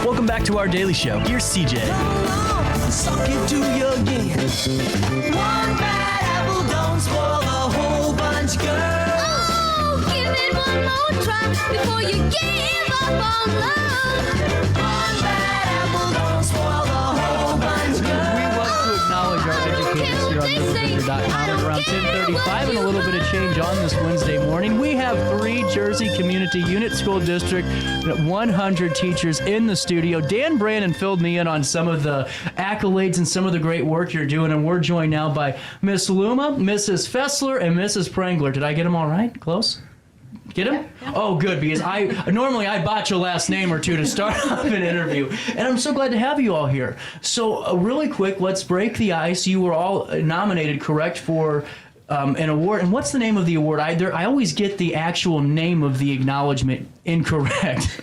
Welcome back to our daily show. Here's CJ. Suck it to you again. One bad apple don't spoil the whole bunch, girl. Oh, give it one more try before you give up on love. One bad apple don't spoil the whole bunch, girl. We want to acknowledge our educators here on RiverBender.com at around 10:35 and a little bit of change on this Wednesday morning. We have 3 Jersey Community Unit School District, 100 teachers in the studio. Dan Brandon filled me in on some of the accolades and some of the great work you're doing, and we're joined now by Miss Lumma, Mrs. Fessler, and Mrs. Pranger. Did I get them all right? Close? Get him? Yeah. Oh, good, because I normally botch a last name or two to start off an interview, and I'm so glad to have you all here. So, really quick, let's break the ice. You were all nominated, correct, for an award. And what's the name of the award? I always get the actual name of the acknowledgement incorrect.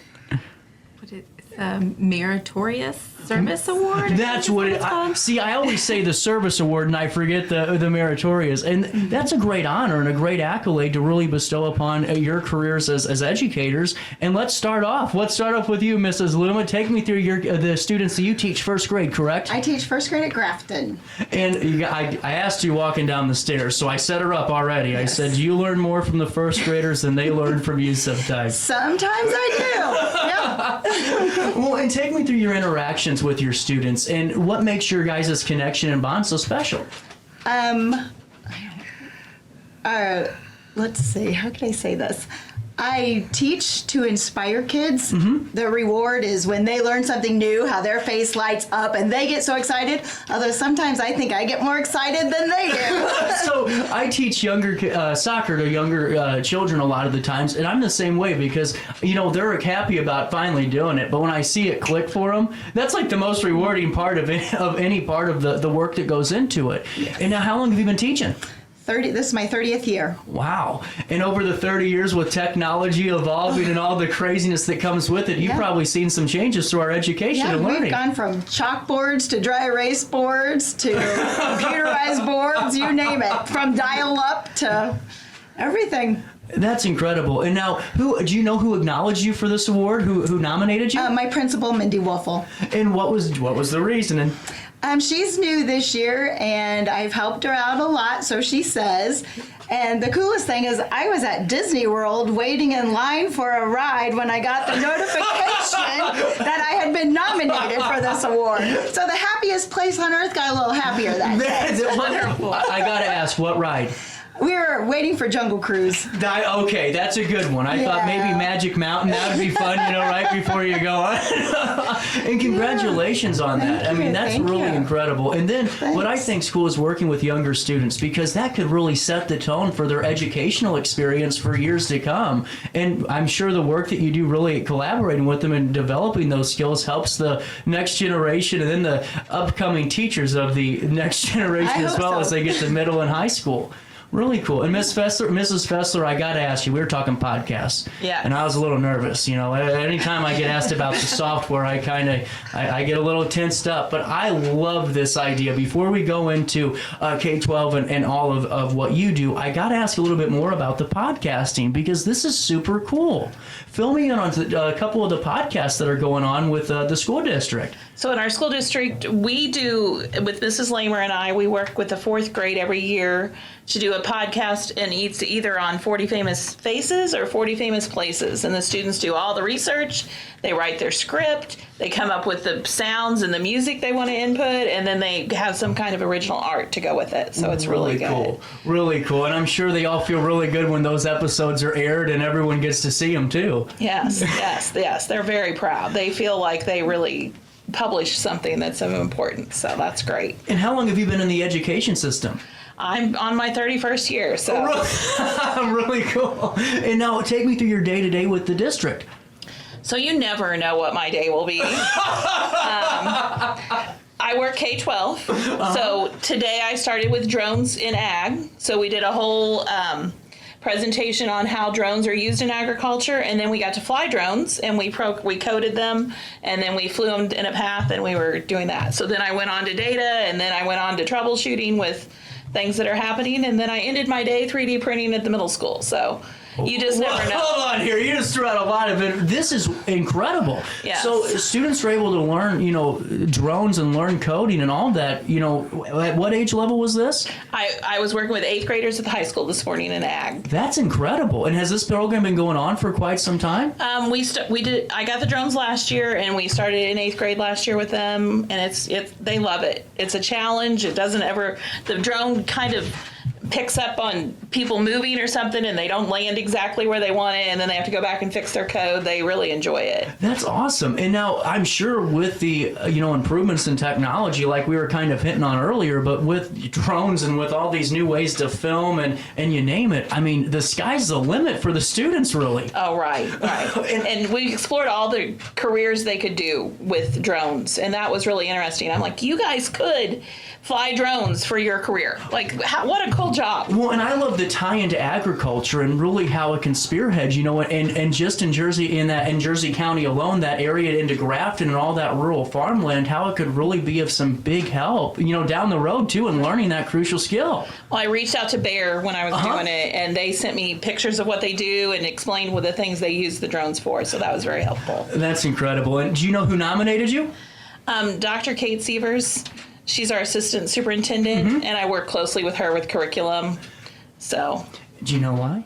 Meritorious Service Award. That's what it is. See, I always say the service award and I forget the meritorious. And that's a great honor and a great accolade to really bestow upon your careers as educators. And let's start off. Let's start off with you, Mrs. Lumma. Take me through the students that you teach first grade, correct? I teach first grade at Grafton. And I asked you walking down the stairs, so I set her up already. Yes. I said, you learn more from the first graders than they learn from you sometimes. Sometimes I do. Yep. Well, and take me through your interactions with your students and what makes your guys' connection and bond so special. Let's see, how can I say this? I teach to inspire kids. Mm-hmm. The reward is when they learn something new, how their face lights up and they get so excited. Although sometimes I think I get more excited than they do. So I teach younger soccer to younger children a lot of the times, and I'm the same way because, they're happy about finally doing it. But when I see it click for them, that's like the most rewarding part of any part of the work that goes into it. Yes. And now, how long have you been teaching? This is my 30th year. Wow. And over the 30 years with technology evolving and all the craziness that comes with it, you've probably seen some changes through our education and learning. We've gone from chalkboards to dry erase boards to computerized boards, you name it, from dial-up to everything. That's incredible. And now, do you know who acknowledged you for this award? Who nominated you? My principal, Mindy Wolfel. And what was the reasoning? She's new this year, and I've helped her out a lot, so she says. And the coolest thing is I was at Disney World waiting in line for a ride when I got the notification that I had been nominated for this award. So the happiest place on earth got a little happier that day. That's wonderful. I got to ask, what ride? We were waiting for Jungle Cruise. Okay, that's a good one. I thought maybe Magic Mountain, that would be fun, right before you go on. And congratulations on that. I mean, that's really incredible. And then what I think school is working with younger students, because that could really set the tone for their educational experience for years to come. And I'm sure the work that you do really collaborating with them and developing those skills helps the next generation and then the upcoming teachers of the next generation as well as they get to middle and high school. Really cool. And Mrs. Fessler, I got to ask you, we were talking podcasts. Yeah. And I was a little nervous. Anytime I get asked about the software, I get a little tensed up. But I love this idea. Before we go into K-12 and all of what you do, I got to ask a little bit more about the podcasting because this is super cool. Fill me in on a couple of the podcasts that are going on with the school district. So in our school district, we do, with Mrs. Lamer and I, we work with the 4th grade every year to do a podcast, and it's either on 40 Famous Faces or 40 Famous Places. And the students do all the research, they write their script, they come up with the sounds and the music they want to input, and then they have some kind of original art to go with it. So it's really good. Cool. Really cool. And I'm sure they all feel really good when those episodes are aired and everyone gets to see them too. Yes. They're very proud. They feel like they really published something that's of importance. So that's great. And how long have you been in the education system? I'm on my 31st year, so. Really cool. And now take me through your day-to-day with the district. So you never know what my day will be. I work K-12. So today I started with drones in ag. So we did a whole presentation on how drones are used in agriculture, and then we got to fly drones, and we coded them, and then we flew them in a path, and we were doing that. So then I went on to data, and then I went on to troubleshooting with things that are happening, and then I ended my day 3D printing at the middle school. So You just never know. Hold on here. You just threw out a lot of it. This is incredible. Yes. So students are able to learn, drones and learn coding and all that. At what age level was this? I was working with 8th graders at the high school this morning in ag. That's incredible. And has this program been going on for quite some time? We did. I got the drones last year, and we started in 8th grade last year with them, and they love it. It's a challenge. It doesn't ever. The drone kind of picks up on people moving or something, and they don't land exactly where they want it, and then they have to go back and fix their code. They really enjoy it. That's awesome. And now I'm sure with the improvements in technology, like we were kind of hinting on earlier, but with drones and with all these new ways to film and you name it, I mean, the sky's the limit for the students, really. Oh, right. and we explored all the careers they could do with drones, and that was really interesting. I'm like, you guys could fly drones for your career. Like, what a cool job. Well, and I love the tie into agriculture and really how it can spearhead, and just in Jersey, in Jersey County alone, that area into Grafton and all that rural farmland, how it could really be of some big help, down the road too, in learning that crucial skill. Well, I reached out to Bayer when I was doing it, and they sent me pictures of what they do and explained what the things they use the drones for, so that was very helpful. That's incredible. And do you know who nominated you? Dr. Kate Sievers. She's our assistant superintendent, and I work closely with her with curriculum. So, do you know why?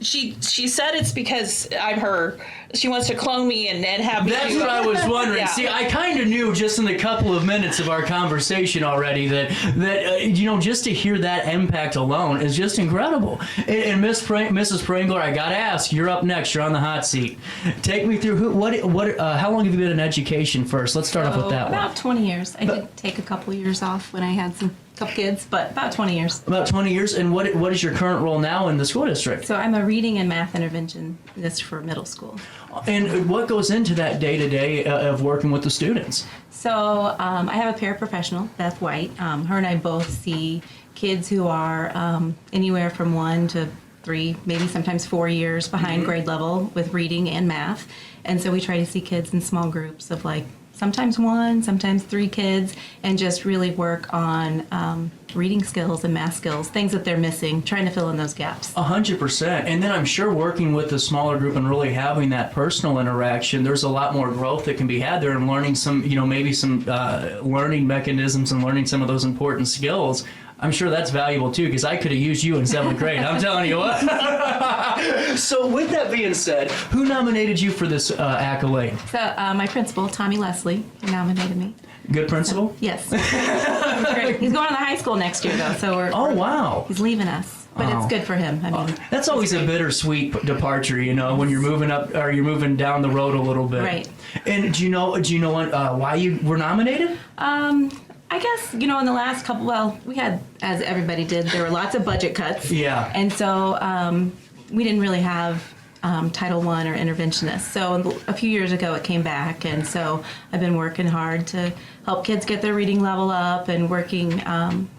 She said it's because I'm her. She wants to clone me and have me. That's what I was wondering. Yeah. See, I kind of knew just in the couple of minutes of our conversation already that just to hear that impact alone is just incredible. And Mrs. Pranger, I gotta ask, you're up next. You're on the hot seat. Take me through how long have you been in education first? Let's start off with that about one. 20 years. I did take a couple years off when I had couple kids, but about 20 years. About 20 years. And what is your current role now in the school district? So I'm a reading and math interventionist for middle school. And what goes into that day-to-day of working with the students? So I have a paraprofessional, Beth White. Her and I both see kids who are anywhere from 1 to 3, maybe sometimes 4 years behind grade level with reading and math. And so we try to see kids in small groups of sometimes 1, sometimes 3 kids, and just really work on reading skills and math skills, things that they're missing, trying to fill in those gaps. 100%. And then I'm sure working with a smaller group and really having that personal interaction, there's a lot more growth that can be had there and learning some, maybe some learning mechanisms and learning some of those important skills. I'm sure that's valuable too, because I could have used you in 7th grade. I'm telling you what. So with that being said, who nominated you for this accolade? So my principal, Tommy Leslie, he nominated me. Good principal? Yes. He's going to the high school next year, though, so wow. he's leaving us. But it's good for him. I mean, that's always a bittersweet departure, when you're moving up or you're moving down the road a little bit. Right. And do you know why you were nominated? I guess, in the last couple, we had, as everybody did, there were lots of budget cuts. Yeah. And so we didn't really have Title I or interventionists. So a few years ago it came back, and so I've been working hard to help kids get their reading level up and working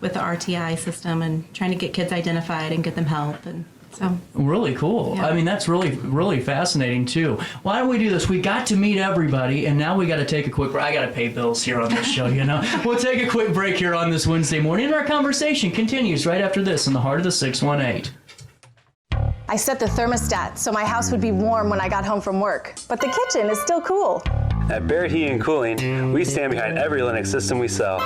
with the RTI system and trying to get kids identified and get them help. And so really cool. Yeah. I mean, that's really, really fascinating too. Why don't we do this? We got to meet everybody, and now we got to take a quick break. I got to pay bills here on this show, We'll take a quick break here on this Wednesday morning, and our conversation continues right after this in the heart of the 618. I set the thermostat so my house would be warm when I got home from work, but the kitchen is still cool. At Barrett Heating and Cooling, we stand behind every Linux system we sell.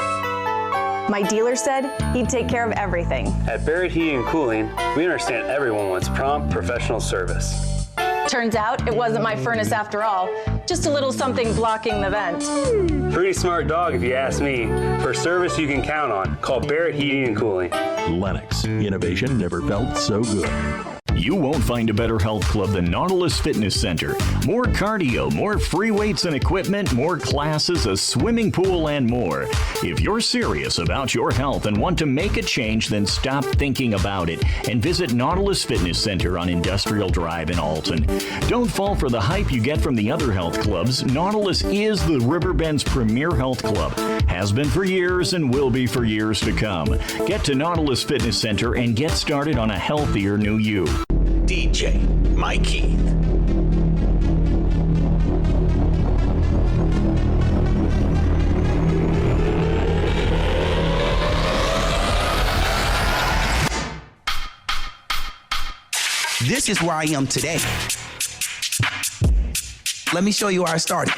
My dealer said he'd take care of everything. At Barrett Heating and Cooling, we understand everyone wants prompt, professional service. Turns out it wasn't my furnace after all, just a little something blocking the vent. Pretty smart dog if you ask me. For service you can count on, call Barrett Heating and Cooling. Lennox, innovation never felt so good. You won't find a better health club than Nautilus Fitness Center. More cardio, more free weights and equipment, more classes, a swimming pool, and more. If you're serious about your health and want to make a change, then stop thinking about it and visit Nautilus Fitness Center on Industrial Drive in Alton. Don't fall for the hype you get from the other health clubs. Nautilus is the Riverbend's premier health club. Has been for years and will be for years to come. Get to Nautilus Fitness Center and get started on a healthier new you. DJ Mike Keith. this is where I am today. Let me show you how I started.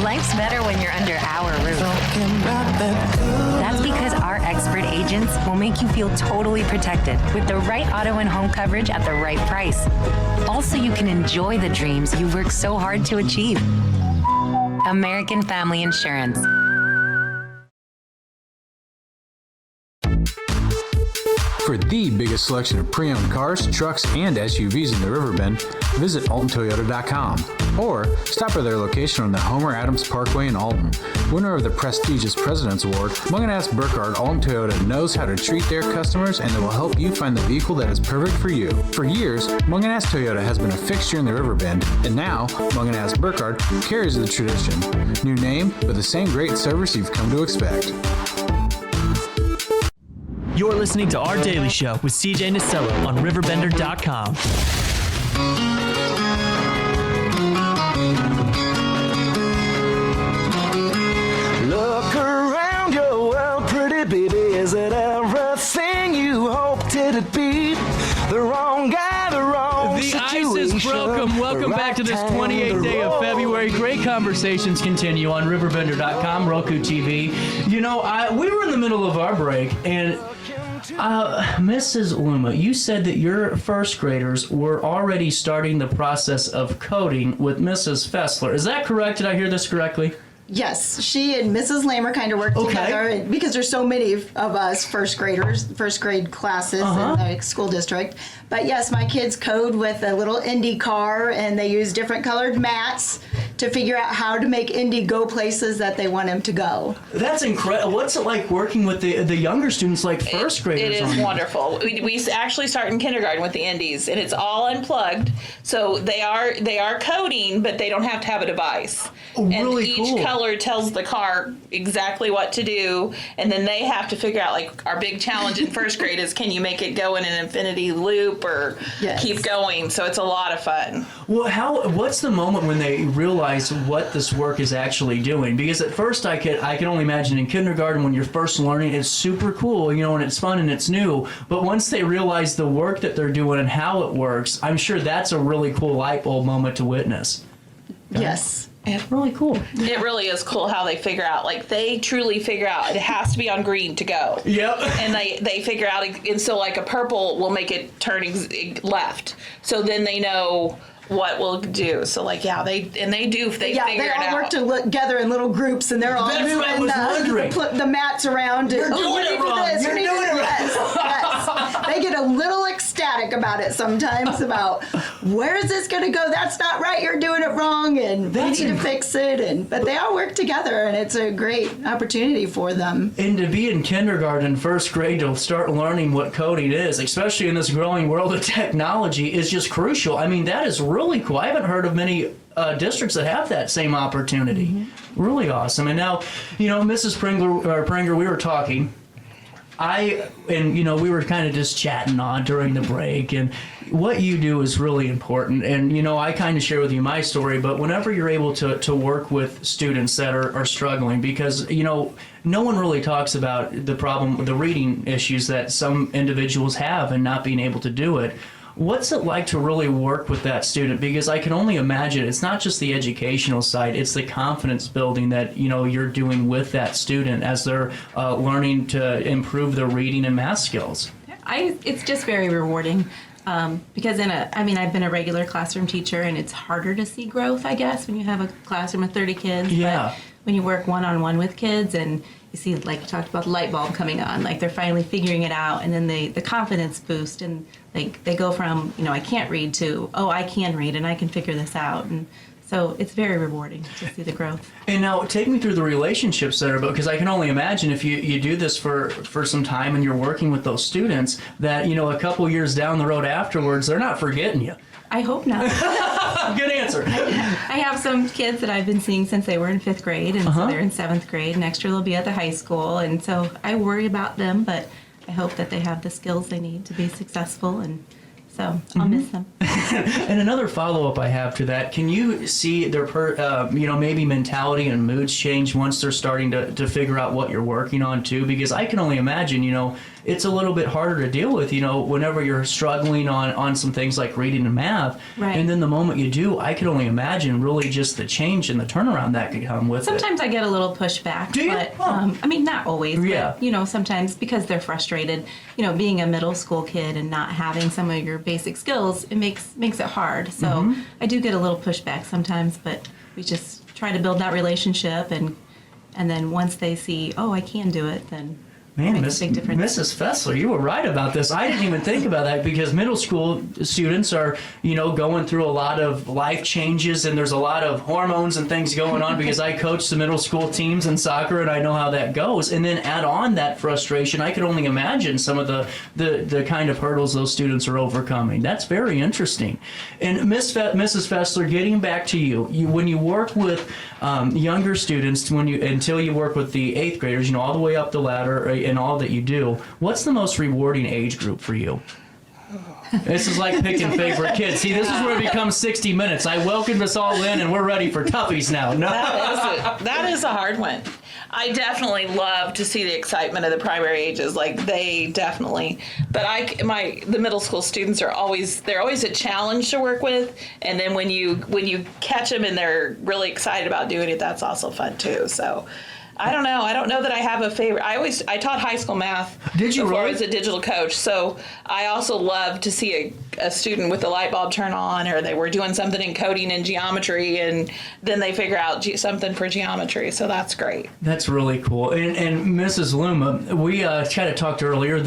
Life's better when you're under our roof. That's because our expert agents will make you feel totally protected with the right auto and home coverage at the right price. Also, you can enjoy the dreams you worked so hard to achieve. American Family Insurance. For the biggest selection of pre-owned cars, trucks, and SUVs in the Riverbend, visit AltonToyota.com or stop by their location on the Homer Adams Parkway in Alton. Winner of the prestigious President's Award, Munganass Burkhardt Alton Toyota knows how to treat their customers, and they will help you find the vehicle that is perfect for you. For years, Munganass Toyota has been a fixture in the Riverbend, and now Munganass Burkhardt carries the tradition. New name, but the same great service you've come to expect. You're listening to Our Daily Show with CJ Nasello on RiverBender.com. Look around your world, pretty baby. Is it everything you hoped it'd be? The wrong guy, the wrong situation. The ice is broken. Welcome back to this 28th day of February. Great conversations continue on RiverBender.com, Roku TV. You know, we were in the middle of our break, and Mrs. Lumma, you said that your first graders were already starting the process of coding with Mrs. Fessler. Is that correct? Did I hear this correctly? Yes, she and Mrs. Lamer kind of work together because there's so many of us first grade classes in the school district. But yes, my kids code with a little Indy car, and they use different colored mats to figure out how to make Indy go places that they want him to go. That's incredible. What's it like working with the younger students, like first graders? It is wonderful. We actually start in kindergarten with the Indies, and it's all unplugged. So they are coding, but they don't have to have a device. Oh, really each cool. color tells the car exactly what to do, and then they have to figure out, like, our big challenge in first grade is, can you make it go in an infinity loop or keep going? So it's a lot of fun. Well, what's the moment when they realize what this work is actually doing? Because at first I can only imagine in kindergarten when you're first learning, it's super cool, you know, and it's fun and it's new. But once they realize the work that they're doing and how it works, I'm sure that's a really cool light bulb moment to witness. Yes. It's really cool. It really is cool how they figure out, like, they truly figure out it has to be on green to go. Yep. And they figure out, and so like a purple will make it turn left. So then they know what we'll do. So like, they figure it out. They all work together in little groups, and they're all moving the mats around. You're doing it wrong. You're doing it wrong. Yes. They get a little ecstatic about it sometimes, about where is this going to go? That's not right. You're doing it wrong, and we need to fix it. But they all work together, and it's a great opportunity for them. And to be in kindergarten, first grade, to start learning what coding is, especially in this growing world of technology, is just crucial. I mean, that is really cool. I haven't heard of many districts that have that same opportunity. Mm-hmm. Really awesome. And now, you know, Mrs. Pranger, we were talking. We were kind of just chatting on during the break, and what you do is really important. And, you know, I kind of share with you my story, but whenever you're able to work with students that are struggling, because, you know, no one really talks about the problem, the reading issues that some individuals have and not being able to do it. What's it like to really work with that student? Because I can only imagine it's not just the educational side, it's the confidence building that, you know, you're doing with that student as they're learning to improve their reading and math skills. It's just very rewarding. Because I've been a regular classroom teacher, and it's harder to see growth, I guess, when you have a classroom of 30 kids. Yeah. But when you work one-on-one with kids, and you see, like you talked about, the light bulb coming on, like they're finally figuring it out, and then the confidence boost, and like they go from, you know, I can't read to, oh, I can read and I can figure this out. And so it's very rewarding to see the growth. And now take me through the relationships there, because I can only imagine if you do this for some time and you're working with those students that, you know, a couple years down the road afterwards, they're not forgetting you. I hope not. Good answer. I have some kids that I've been seeing since they were in 5th grade, and so they're in 7th grade. Next year they'll be at the high school, and so I worry about them, but I hope that they have the skills they need to be successful, and so I'll miss them. And another follow-up I have to that, can you see their maybe mentality and moods change once they're starting to figure out what you're working on too? Because I can only imagine, it's a little bit harder to deal with, whenever you're struggling on some things like reading and math. Right. And then the moment you do, I can only imagine really just the change and the turnaround that could come with Sometimes I get a little pushback. Do you? But, not always. Yeah. But, sometimes because they're frustrated, being a middle school kid and not having some of your basic skills, it makes it hard. So I do get a little pushback sometimes, but we just try to build that relationship, and then once they see, oh, I can do it, then Man, it makes a big difference. Mrs. Fessler, you were right about this. I didn't even think about that because middle school students are, going through a lot of life changes, and there's a lot of hormones and things going on because I coach the middle school teams in soccer, and I know how that goes. And then add on that frustration, I could only imagine some of the kind of hurdles those students are overcoming. That's very interesting. And Mrs. Fessler, getting back to you, when you work with younger students, until you work with the 8th graders, all the way up the ladder, in all that you do, what's the most rewarding age group for you? This is like picking favorite kids. See, this is where it becomes 60 Minutes. I welcomed us all in, and we're ready for toughies now. No. That is a hard one. I definitely love to see the excitement of the primary ages. Like, they definitely. But the middle school students they're always a challenge to work with. And then when you catch them and they're really excited about doing it, that's also fun too. So. I don't know. I don't know that I have a favorite. I taught high school math before I was a digital coach. So I also love to see a student with the light bulb turn on, or they were doing something in coding and geometry, and then they figure out something for geometry. So that's great. That's really cool. And Mrs. Lumma, we kind of talked earlier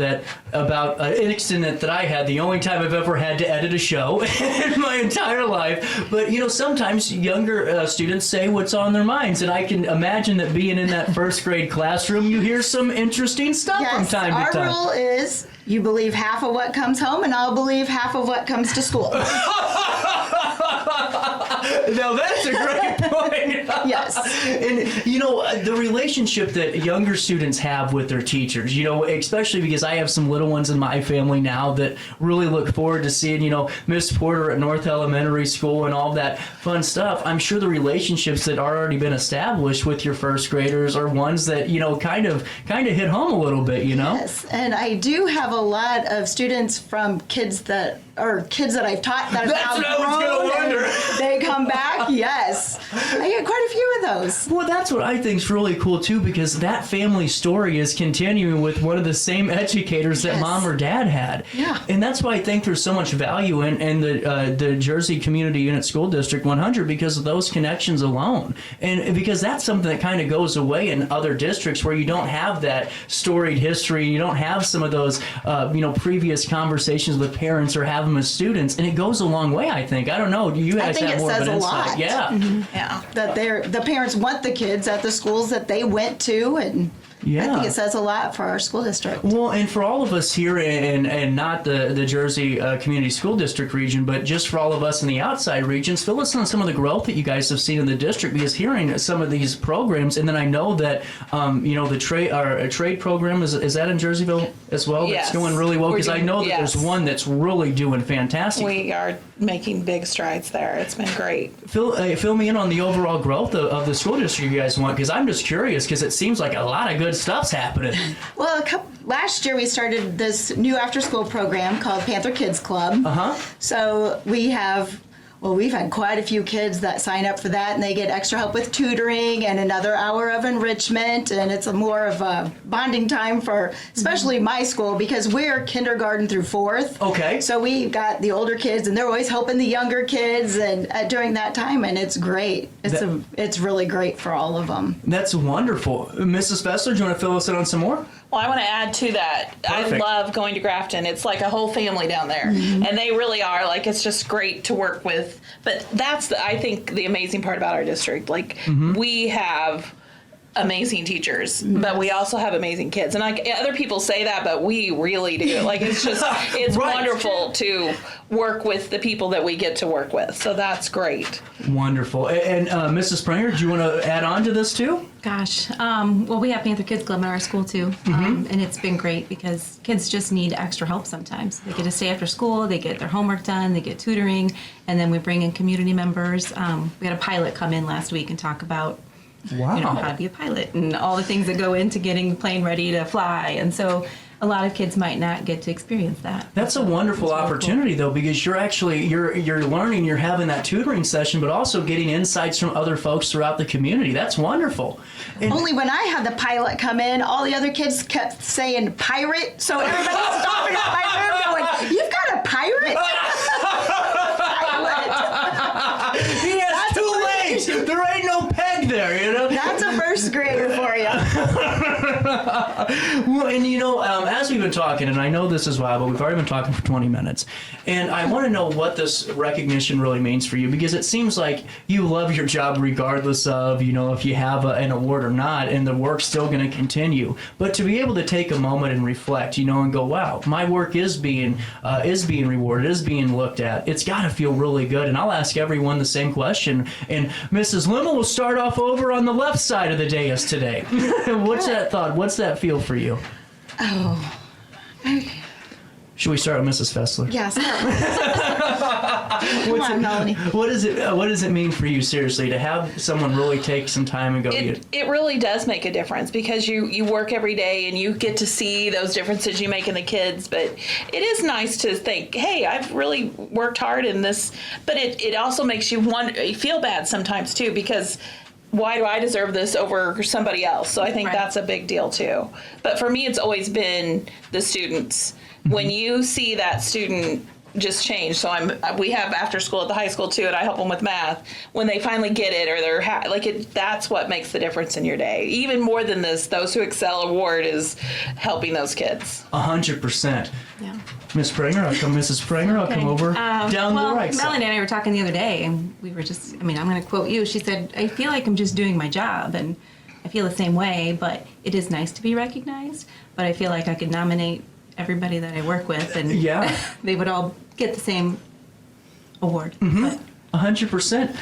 about an incident that I had, the only time I've ever had to edit a show in my entire life. But, sometimes younger students say what's on their minds, and I can imagine that being in that first grade classroom, you hear some interesting stuff from time to time. Our rule is you believe half of what comes home, and I'll believe half of what comes to school. Now that's a great point. Yes. And the relationship that younger students have with their teachers, especially because I have some little ones in my family now that really look forward to seeing, Miss Porter at North Elementary School and all that fun stuff. I'm sure the relationships that are already been established with your first graders are ones that, kind of hit home a little bit, Yes. And I do have a lot of students from kids that I've taught that That's have what I was grown, gonna wonder. they come back. Yes, I get quite a few of those. Well, that's what I think is really cool too, because that family story is continuing with one of the same educators that mom or dad had. Yeah. And that's why I think there's so much value in the Jersey Community Unit School District 100, because of those connections alone, and because that's something that kind of goes away in other districts where you don't have that storied history, you don't have some of those previous conversations with parents or have them as students, and it goes a long way. I think. I don't know. You guys have more of an insight. Lot. Yeah. Mm-hmm. Yeah. That the parents want the kids at the schools that they went to, and I think it says a lot for our school district. Well, and for all of us here and not the Jersey Community School District region, but just for all of us in the outside regions, fill us on some of the growth that you guys have seen in the district, because hearing some of these programs, and then I know that, the trade program, is that in Jerseyville as well? Yes. That's going really well, because I know that there's one that's really doing fantastic. We are making big strides there. It's been great. Fill me in on the overall growth of the school district you guys want, because I'm just curious, because it seems like a lot of good stuff's happening. Well, last year we started this new after-school program called Panther Kids Club. So we've had quite a few kids that sign up for that, and they get extra help with tutoring and another hour of enrichment, and it's more of a bonding time for especially my school, because we're kindergarten through 4th. Okay. So we got the older kids, and they're always helping the younger kids, and during that time, and it's great. It's really great for all of them. That's wonderful. Mrs. Fessler, do you want to fill us in on some more? Well, I want to add to that. Perfect. I love going to Grafton. It's like a whole family down there. And they really are. Like, it's just great to work with. But that's, I think, the amazing part about our district. Like, we have amazing teachers, but we also have amazing kids. And like other people say that, but we really do. Like it's just, it's Right. wonderful to work with the people that we get to work with. So that's great. Wonderful. And Mrs. Pranger, do you want to add on to this too? Gosh, well, we have Panther Kids Club in our school too, and it's been great because kids just need extra help sometimes. They get to stay after school, they get their homework done, they get tutoring, and then we bring in community members. We had a pilot come in last week and talk about Wow. how to be a pilot and all the things that go into getting the plane ready to fly. And so a lot of kids might not get to experience that. That's a wonderful opportunity, though, because you're actually you're learning, you're having that tutoring session, but also getting insights from other folks throughout the community. That's wonderful. And Only when I had the pilot come in, all the other kids kept saying pirate, so everybody was stopping at my room going, "You've got a pirate?" he has two legs. There ain't no peg there, you know. That's a first grader for you. Well, and as we've been talking, and I know this is wild, but we've already been talking for 20 minutes, and I want to know what this recognition really means for you, because it seems like you love your job regardless of, if you have an award or not, and the work's still going to continue. But to be able to take a moment and reflect, and go, wow, my work is being rewarded, is being looked at. It's got to feel really good. And I'll ask everyone the same question. And Mrs. Lumma will start off over on the left side of the dais today. What's that thought? What's that feel for you? Oh. Should we start with Mrs. Fessler? Yes. Come on, Melanie. What does it mean for you, seriously, to have someone really take some time and go, It really does make a difference because you work every day and you get to see those differences you make in the kids. But it is nice to think, hey, I've really worked hard in this. But it also makes you feel bad sometimes, too, because why do I deserve this over somebody else? So I think that's a big deal, too. But for me, it's always been the students. When you see that student just change, so we have after school at the high school too, and I help them with math. When they finally get it, or they're that's what makes the difference in your day. Even more than this, Those Who Excel award is helping those kids. 100%. Yeah. Miss Pranger, Mrs. Pranger, I'll come over down the right side. Melanie and I were talking the other day, and we were just, I'm going to quote you. She said, I feel like I'm just doing my job, and I feel the same way, but it is nice to be recognized, but I feel like I could nominate everybody that I work with, and they would all get the same award. 100%.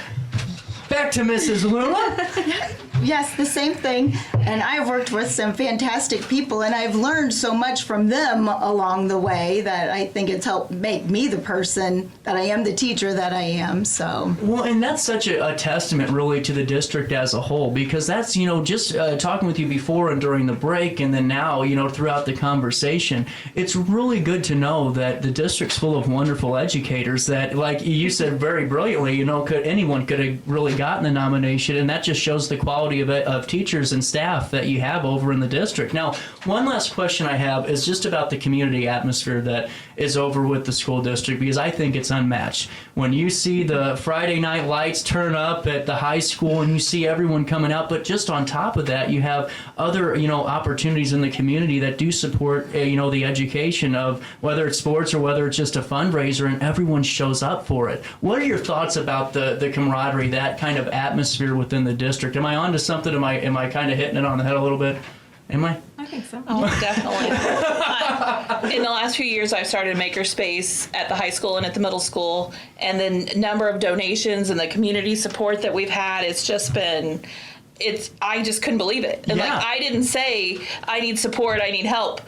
Back to Mrs. Lumma. Yes, the same thing. And I've worked with some fantastic people, and I've learned so much from them along the way that I think it's helped make me the person that I am, the teacher that I am. So. Well, and that's such a testament, really, to the district as a whole, because that's, just talking with you before and during the break, and then now, throughout the conversation, it's really good to know that the district's full of wonderful educators that, like you said very brilliantly, anyone could have really gotten the nomination, and that just shows the quality of teachers and staff that you have over in the district. Now, one last question I have is just about the community atmosphere that is over with the school district, because I think it's unmatched. When you see the Friday night lights turn up at the high school and you see everyone coming out, but just on top of that, you have other, opportunities in the community that do support, the education of whether it's sports or whether it's just a fundraiser, and everyone shows up for it. What are your thoughts about the camaraderie, that kind of atmosphere within the district? Am I onto something? Am I kind of hitting it on the head a little bit? Am I? I think so. Oh, definitely. In the last few years, I've started Makerspace at the high school and at the middle school, and the number of donations and the community support that we've had, it's just been... I just couldn't believe it. And I didn't say, I need support, I need help.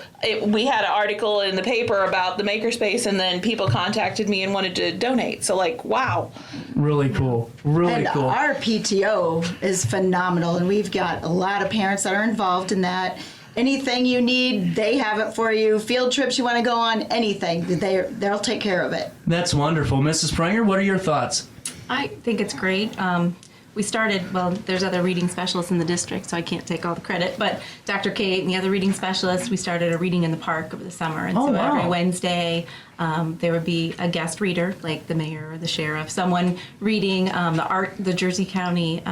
We had an article in the paper about the Makerspace, and then people contacted me and wanted to donate. So wow. Really cool. Really cool. Our PTO is phenomenal, and we've got a lot of parents that are involved in that. Anything you need, they have it for you. Field trips you want to go on, anything, they'll take care of it. That's wonderful. Mrs. Pranger, what are your thoughts? I think it's great. We started, there's other reading specialists in the district, so I can't take all the credit, but Dr. Kate and the other reading specialists, we started a reading in the park over the summer. And every Wednesday, there would be a guest reader, like the mayor or the sheriff, someone reading the Jersey County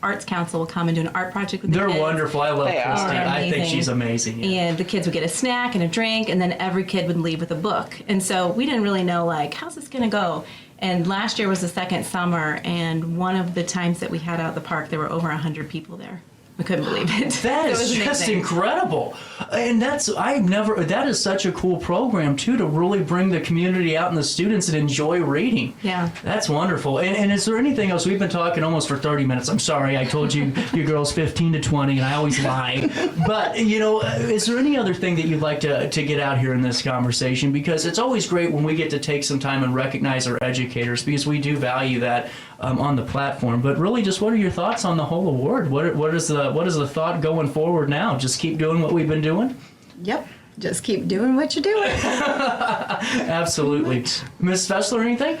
Arts Council will come and do an art project with the kids. They're wonderful. I love Christine. I think she's amazing. Yeah. And the kids would get a snack and a drink, and then every kid would leave with a book. And so we didn't really know, how's this going to go? And last year was the second summer, and one of the times that we had out at the park, there were over 100 people there. I couldn't believe it. That It is was just amazing. incredible. And that is such a cool program too, to really bring the community out and the students and enjoy reading. Yeah. That's wonderful. And is there anything else? We've been talking almost for 30 minutes. I'm sorry, I told you your girl's 15 to 20 and I always lie. But, is there any other thing that you'd like to get out here in this conversation? Because it's always great when we get to take some time and recognize our educators, because we do value that on the platform. But really, just what are your thoughts on the whole award? What is the thought going forward now? Just keep doing what we've been doing? Yep. Just keep doing what you're doing. Absolutely. Ms. Fessler, anything?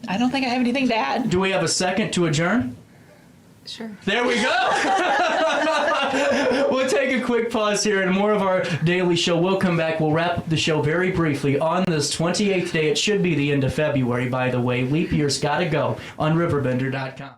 I don't think I have anything to add. Do we have a second to adjourn? Sure. There we go. We'll take a quick pause here, and more of our daily show will come back. We'll wrap up the show very briefly on this 28th day. It should be the end of February, by the way. Leap year's got to go on RiverBender.com.